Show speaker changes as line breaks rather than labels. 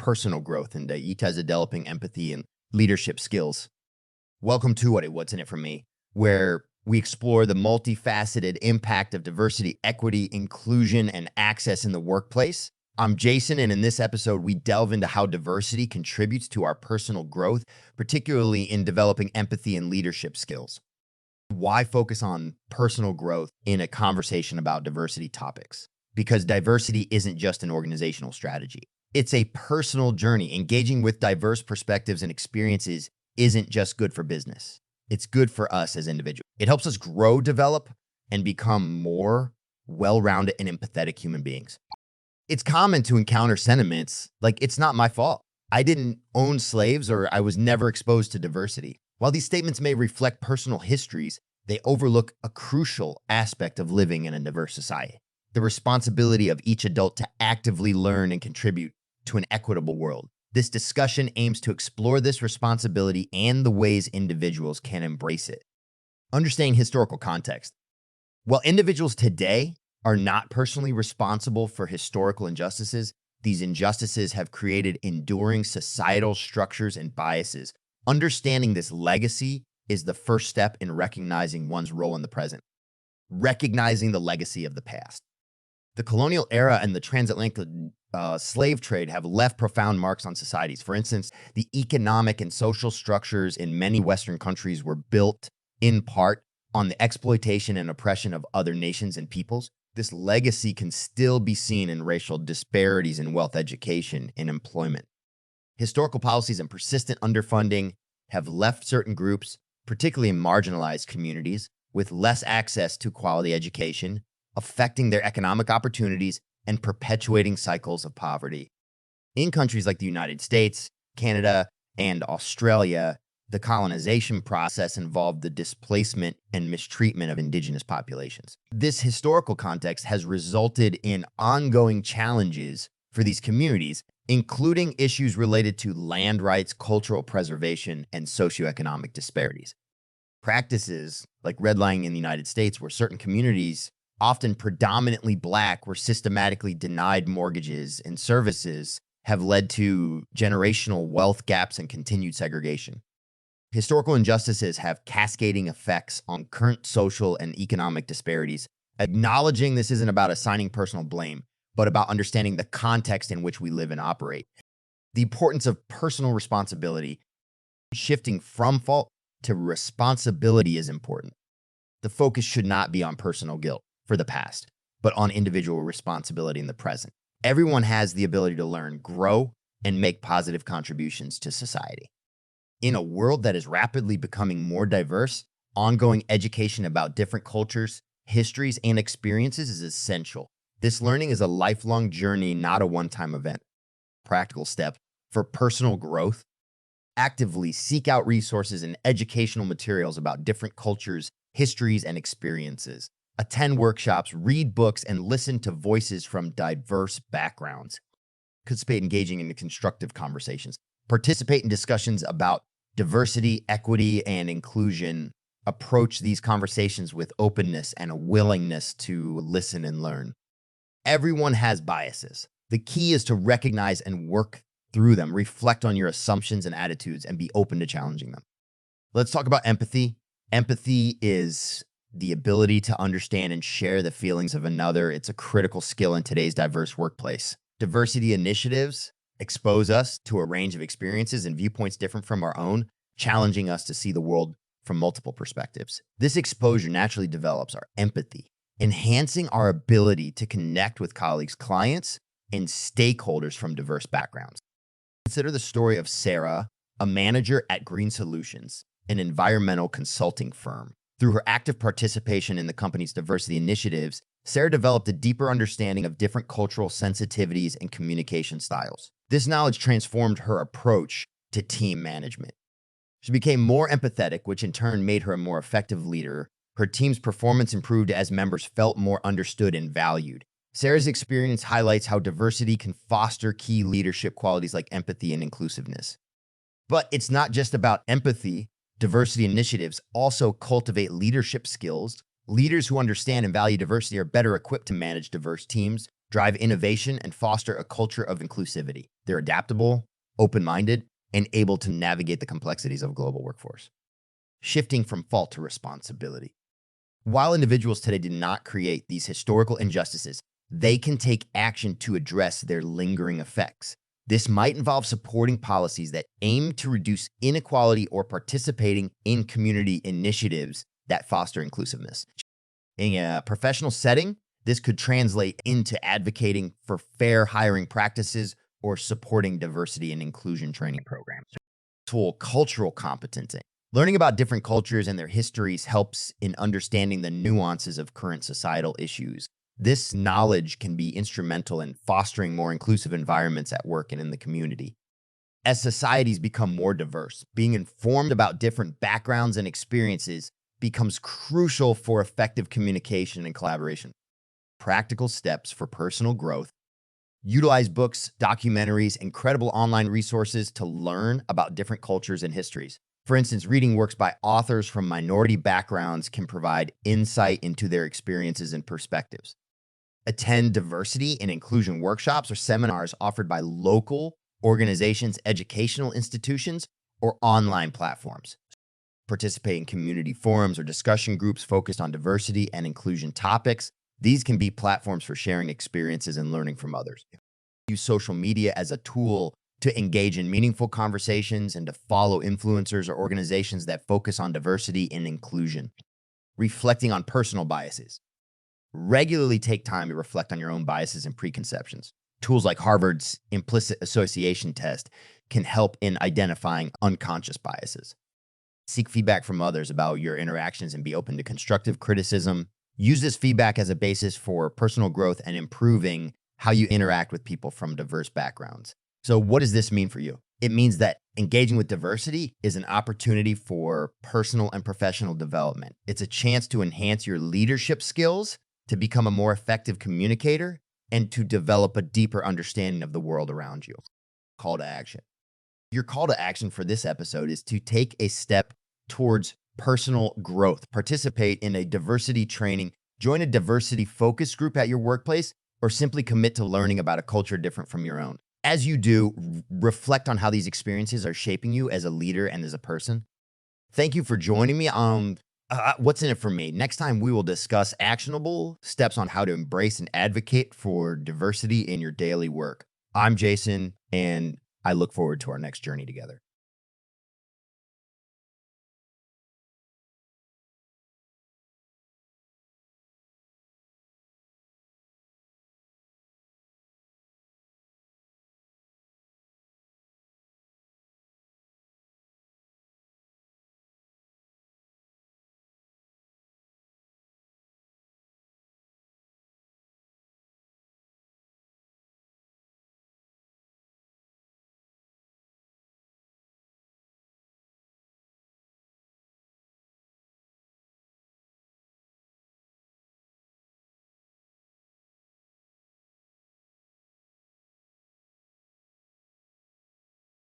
personal growth and Ita developing empathy and leadership skills. Welcome to What's in It for Me, where we explore the multifaceted impact of diversity, equity, inclusion, and access in the workplace. I'm Jason, and in this episode, we delve into how diversity contributes to our personal growth, particularly in developing empathy and leadership skills. Why focus on personal growth in a conversation about diversity topics? Because diversity isn't just an organizational strategy. It's a personal journey. Engaging with diverse perspectives and experiences isn't just good for business. It's good for us as individuals. It helps us grow, develop, and become more well-rounded and empathetic human beings. It's common to encounter sentiments like, it's not my fault. I didn't own slaves, or I was never exposed to diversity. While these statements may reflect personal histories, they overlook a crucial aspect of living in a diverse society: the responsibility of each adult to actively learn and contribute to an equitable world. This discussion aims to explore this responsibility and the ways individuals can embrace it. Understanding historical context. While individuals today are not personally responsible for historical injustices, these injustices have created enduring societal structures and biases. Understanding this legacy is the first step in recognizing one's role in the present. Recognizing the legacy of the past. The colonial era and the transatlantic slave trade have left profound marks on societies. For instance, the economic and social structures in many Western countries were built in part on the exploitation and oppression of other nations and peoples. This legacy can still be seen in racial disparities in wealth, education, and employment. Historical policies and persistent underfunding have left certain groups, particularly in marginalized communities, with less access to quality education, affecting their economic opportunities and perpetuating cycles of poverty. In countries like the United States, Canada, and Australia, the colonization process involved the displacement and mistreatment of indigenous populations. This historical context has resulted in ongoing challenges for these communities, including issues related to land rights, cultural preservation, and socioeconomic disparities. Practices like redlining in the United States, where certain communities, often predominantly Black, were systematically denied mortgages and services, have led to generational wealth gaps and continued segregation. Historical injustices have cascading effects on current social and economic disparities. Acknowledging this isn't about assigning personal blame, but about understanding the context in which we live and operate. The importance of personal responsibility. Shifting from fault to responsibility is important. The focus should not be on personal guilt for the past, but on individual responsibility in the present. Everyone has the ability to learn, grow, and make positive contributions to society. In a world that is rapidly becoming more diverse, ongoing education about different cultures, histories, and experiences is essential. This learning is a lifelong journey, not a one-time event. Practical step for personal growth: actively seek out resources and educational materials about different cultures, histories, and experiences. Attend workshops, read books, and listen to voices from diverse backgrounds. Participate engaging in constructive conversations. Participate in discussions about diversity, equity, and inclusion. Approach these conversations with openness and a willingness to listen and learn. Everyone has biases. The key is to recognize and work through them. Reflect on your assumptions and attitudes and be open to challenging them. Let's talk about empathy. Empathy is the ability to understand and share the feelings of another. It's a critical skill in today's diverse workplace. Diversity initiatives expose us to a range of experiences and viewpoints different from our own, challenging us to see the world from multiple perspectives. This exposure naturally develops our empathy, enhancing our ability to connect with colleagues, clients, and stakeholders from diverse backgrounds. Consider the story of Sarah, a manager at Green Solutions, an environmental consulting firm. Through her active participation in the company's diversity initiatives, Sarah developed a deeper understanding of different cultural sensitivities and communication styles. This knowledge transformed her approach to team management. She became more empathetic, which in turn made her a more effective leader. Her team's performance improved as members felt more understood and valued. Sarah's experience highlights how diversity can foster key leadership qualities like empathy and inclusiveness. But it's not just about empathy. Diversity initiatives also cultivate leadership skills. Leaders who understand and value diversity are better equipped to manage diverse teams, drive innovation, and foster a culture of inclusivity. They're adaptable, open-minded, and able to navigate the complexities of a global workforce. Shifting from fault to responsibility. While individuals today did not create these historical injustices, they can take action to address their lingering effects. This might involve supporting policies that aim to reduce inequality or participating in community initiatives that foster inclusiveness. In a professional setting, this could translate into advocating for fair hiring practices or supporting diversity and inclusion training programs. Cultural competency. Learning about different cultures and their histories helps in understanding the nuances of current societal issues. This knowledge can be instrumental in fostering more inclusive environments at work and in the community. As societies become more diverse, being informed about different backgrounds and experiences becomes crucial for effective communication and collaboration. Practical steps for personal growth. Utilize books, documentaries, and credible online resources to learn about different cultures and histories. For instance, reading works by authors from minority backgrounds can provide insight into their experiences and perspectives. Attend diversity and inclusion workshops or seminars offered by local organizations, educational institutions, or online platforms. Participate in community forums or discussion groups focused on diversity and inclusion topics. These can be platforms for sharing experiences and learning from others. Use social media as a tool to engage in meaningful conversations and to follow influencers or organizations that focus on diversity and inclusion. Reflecting on personal biases. Regularly take time to reflect on your own biases and preconceptions. Tools like Harvard's implicit association test can help in identifying unconscious biases. Seek feedback from others about your interactions and be open to constructive criticism. Use this feedback as a basis for personal growth and improving how you interact with people from diverse backgrounds. So what does this mean for you? It means that engaging with diversity is an opportunity for personal and professional development. It's a chance to enhance your leadership skills, to become a more effective communicator, and to develop a deeper understanding of the world around you. Call to action. Your call to action for this episode is to take a step towards personal growth. Participate in a diversity training, join a diversity focus group at your workplace, or simply commit to learning about a culture different from your own. As you do, reflect on how these experiences are shaping you as a leader and as a person. Thank you for joining me on What's in it for me. Next time, we will discuss actionable steps on how to embrace and advocate for diversity in your daily work. I'm Jason, and I look forward to our next journey together.